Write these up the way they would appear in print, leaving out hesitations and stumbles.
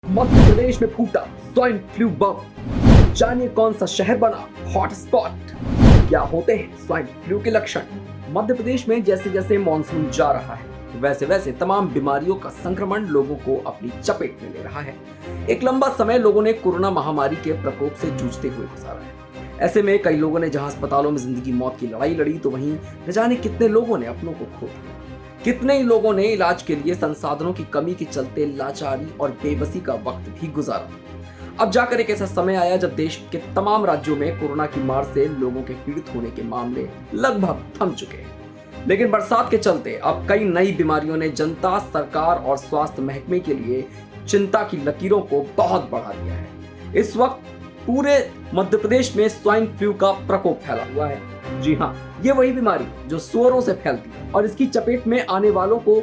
मध्य प्रदेश में फूटा swine flu बम। जानिए कौन सा शहर बना हॉट स्पॉट। क्या होते हैं स्वाइन फ्लू के लक्षण। मध्य प्रदेश में जैसे जैसे मानसून जा रहा है वैसे वैसे तमाम बीमारियों का संक्रमण लोगों को अपनी चपेट में ले रहा है। एक लंबा समय लोगों ने कोरोना महामारी के प्रकोप से जूझते हुए गुजारा है। ऐसे में कई लोगों ने जहां अस्पतालों में जिंदगी मौत की लड़ाई लड़ी तो वहीं न जाने कितने लोगों ने अपनों को खो दिया। कितने ही लोगों ने इलाज के लिए संसाधनों की कमी के चलते लाचारी और बेबसी का वक्त भी गुजारा। अब जाकर एक ऐसा समय आया जब देश के तमाम राज्यों में कोरोना की मार से लोगों के पीड़ित होने के मामले लगभग थम चुके हैं। लेकिन बरसात के चलते अब कई नई बीमारियों ने जनता, सरकार और स्वास्थ्य महकमे के लिए चिंता की लकीरों को बहुत बढ़ा दिया है। इस वक्त पूरे मध्य प्रदेश में स्वाइन फ्लू का प्रकोप फैला हुआ है। जी हाँ, ये वही बीमारी जो सुअरों से फैलती है और इसकी चपेट में आने वालों को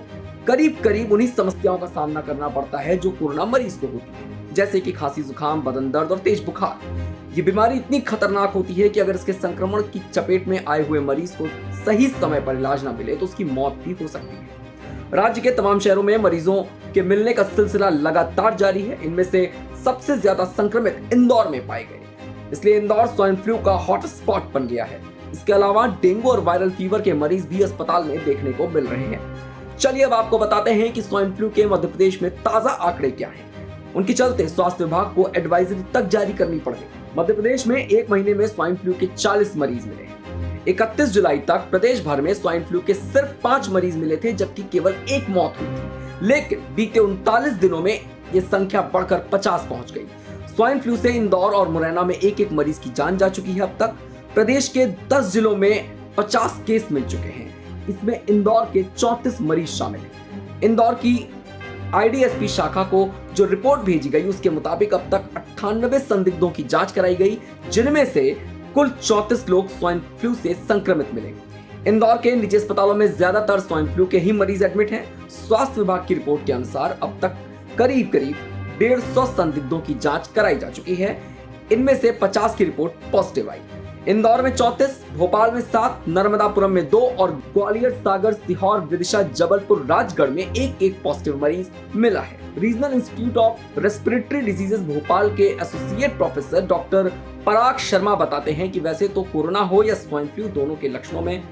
करीब करीब उन्हीं समस्याओं का सामना करना पड़ता है जो कोरोना मरीज को होती है, जैसे कि खांसी, जुकाम, बदन दर्द और तेज बुखार। ये बीमारी इतनी खतरनाक होती है कि अगर इसके संक्रमण की चपेट में आए हुए मरीज को सही समय पर इलाज न मिले तो उसकी मौत भी हो सकती है। राज्य के तमाम शहरों में मरीजों के मिलने का सिलसिला लगातार जारी है। इनमें से सबसे ज्यादा संक्रमित इंदौर में पाए गए, इसलिए इंदौर स्वाइन फ्लू का हॉट स्पॉट बन गया है। इसके अलावा डेंगू और वायरल फीवर के मरीज भी अस्पताल में देखने को मिल रहे हैं। चलिए अब आपको बताते हैं कि स्वाइन फ्लू के मध्य प्रदेश में ताजा आंकड़े क्या हैं। उनके चलते स्वास्थ्य विभाग को एडवाइजरी तक जारी करनी पड़ गई। मध्य प्रदेश में एक महीने में स्वाइन फ्लू के 40 मरीज मिले हैं। 31 जुलाई तक प्रदेश भर में स्वाइन फ्लू के सिर्फ 5 मरीज मिले थे, जबकि केवल 1 मौत हुई थी। लेकिन बीते 39 दिनों में ये संख्या बढ़कर 50 पहुंच गई। स्वाइन फ्लू से इंदौर और मुरैना में एक मरीज की जान जा चुकी है। अब तक प्रदेश के 10 जिलों में 50 केस मिल चुके हैं। इसमें इंदौर के 34 मरीज शामिल हैं। इंदौर की आईडीएसपी शाखा को जो रिपोर्ट भेजी गई उसके मुताबिक अब तक 98 संदिग्धों की जांच कराई गई, जिनमें से कुल 34 लोग स्वाइन फ्लू से संक्रमित मिले। इंदौर के निजी अस्पतालों में ज्यादातर स्वाइन फ्लू के ही मरीज एडमिट हैं। स्वास्थ्य विभाग की रिपोर्ट के अनुसार अब तक करीब 150 संदिग्धों की जांच कराई जा चुकी है। इनमें से 50 की रिपोर्ट पॉजिटिव आई। इंदौर में 34, भोपाल में 7, नर्मदापुरम में 2 और ग्वालियर, सागर, सीहोर, विदिशा, जबलपुर, राजगढ़ में एक पॉजिटिव मरीज मिला है। Regional institute of respiratory diseases Bhopal के एसोसिएट प्रोफेसर डॉक्टर पराग शर्मा बताते हैं कि वैसे तो कोरोना हो या स्वाइन फ्लू, दोनों के लक्षणों में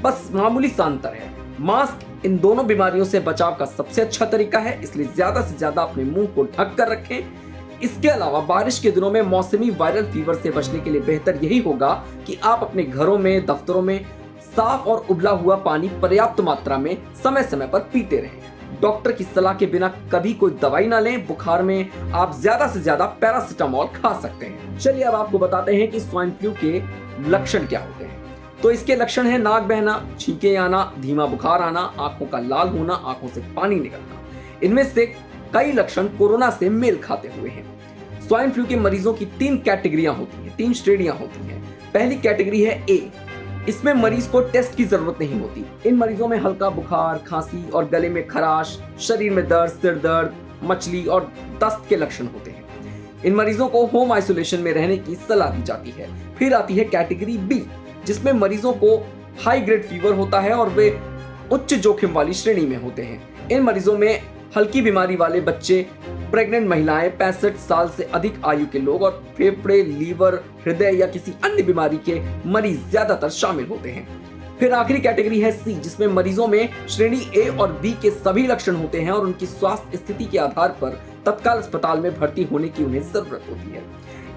बस मामूली सा अंतर है। मास्क इन दोनों बीमारियों से बचाव का सबसे अच्छा तरीका है, इसलिए ज्यादा से ज्यादा अपने मुंह को ढक कर रखें। इसके अलावा बारिश के दिनों में मौसमी वायरल फीवर से बचने के लिए बेहतर यही होगा कि आप अपने घरों में, दफ्तरों में साफ और उबला हुआ पानी पर्याप्त मात्रा में समय समय पर पीते रहें। डॉक्टर की सलाह के बिना कभी कोई दवाई ना लें। बुखार में आप ज्यादा से ज्यादा पैरासिटामोल खा सकते हैं। चलिए अब आपको बताते हैं कि स्वाइन फ्लू के लक्षण क्या होते हैं। तो इसके लक्षण है नाक बहना, छींके आना, धीमा बुखार आना, आंखों का लाल होना, आंखों से पानी निकलना। इनमें से कई लक्षण कोरोना से मेल खाते हुए हैं। स्वाइन फ्लू के मरीजों की 3 कैटेगरियां होती हैं, 3 श्रेणियां होती हैं। पहली कैटेगरी है ए। इसमें मरीज को टेस्ट की जरूरत नहीं होती। इन मरीजों में हल्का बुखार, खांसी और गले में खराश, शरीर में दर्द, सिर दर्द, मचली और दस्त के लक्षण होते हैं। इन मरीजों को होम आइसोलेशन में रहने की सलाह दी जाती है। फिर आती है कैटेगरी बी, जिसमें मरीजों को हाई ग्रेड फीवर होता है और वे उच्च जोखिम वाली श्रेणी में होते हैं। इन मरीजों में हल्की बीमारी वाले बच्चे, प्रेग्नेंट महिलाएं, 65 साल से अधिक आयु के लोग और फेफड़े, लीवर, हृदय या किसी अन्य बीमारी के मरीज ज्यादातर शामिल होते हैं। फिर आखिरी कैटेगरी है सी, जिसमें मरीजों में श्रेणी ए और बी के सभी लक्षण होते हैं और उनकी स्वास्थ्य स्थिति के आधार पर तत्काल अस्पताल में भर्ती होने की उन्हें जरूरत होती है।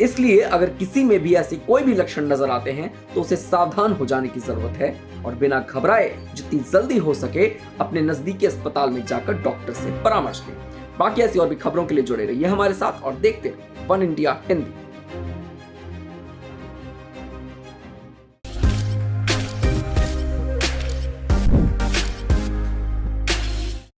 इसलिए अगर किसी में भी ऐसे कोई भी लक्षण नजर आते हैं तो उसे सावधान हो जाने की जरूरत है और बिना घबराए जितनी जल्दी हो सके अपने नजदीकी अस्पताल में जाकर डॉक्टर से परामर्श लें। बाकी ऐसी और भी खबरों के लिए जुड़े रहिए हमारे साथ और देखते रहिए वन इंडिया हिंदी।